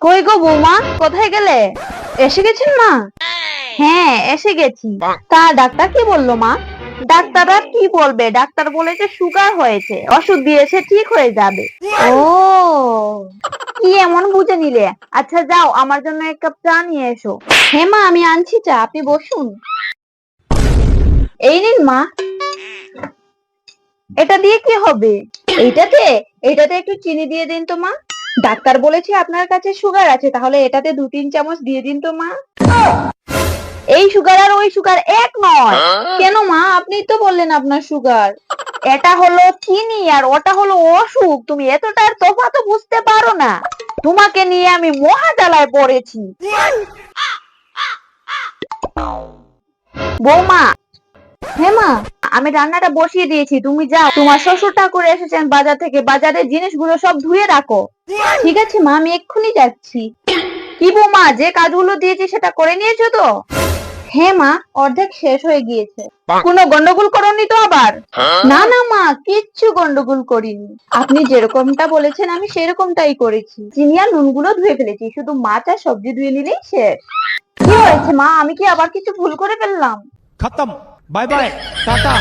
কই গো বৌমা, কোথায় গেলে? এসে গেছেন মা? হ্যাঁ, এসে গেছি। তা ডাক্তার কি বললো মা? ডাক্তার আর কি বলবে, ডাক্তার বলেছে সুগার হয়েছে, ওষুধ দিয়েছে ঠিক হয়ে যাবে। ও, কি এমন বুঝে নিলে? আচ্ছা যাও, আমার জন্য এক কাপ চা নিয়ে এসো। হ্যাঁ মা, আমি আনছি চা, আপনি বসুন। এই নিন মা। এটা দিয়ে কি হবে? এইটাতে এইটাতে একটু চিনি দিয়ে দিন তো মা। ডাক্তার বলেছে আপনার কাছে সুগার আছে, তাহলে এটাতে 2-3 চামচ দিয়ে দিন তো মা। এই সুগার আর ওই সুগার এক নয়। কেন মা, আপনি তো বললেন আপনার সুগার। এটা হলো চিনি আর ওটা হলো অসুখ, তুমি এতটার তফাৎ বুঝতে পারো না। তোমাকে নিয়ে আমি মহাজালায় পড়েছি। বৌমা। হ্যাঁ মা, আমি রান্নাটা বসিয়ে দিয়েছি, তুমি যাও। তোমার শ্বশুর ঠাকুর এসেছেন বাজার থেকে, বাজারের জিনিসগুলো সব ধুয়ে রাখো। ঠিক আছে মা, আমি এক্ষুনি যাচ্ছি। কি বৌমা, যে কাজগুলো দিয়েছি সেটা করে নিয়েছো তো? হ্যাঁ মা, অর্ধেক শেষ হয়ে গিয়েছে। কোনো গন্ডগোল করোনি তো আবার? না না মা, কিচ্ছু গন্ডগোল করিনি। আপনি যেরকমটা বলেছেন আমি সেরকমটাই করেছি। চিনি আর নুনগুলো ধুয়ে ফেলেছি, শুধু মাছ আর সবজি ধুয়ে নিলেই শেষ। কি হয়েছে মা, আমি কি আবার কিছু ভুল করে ফেললাম? खत्म। Bye bye Tata.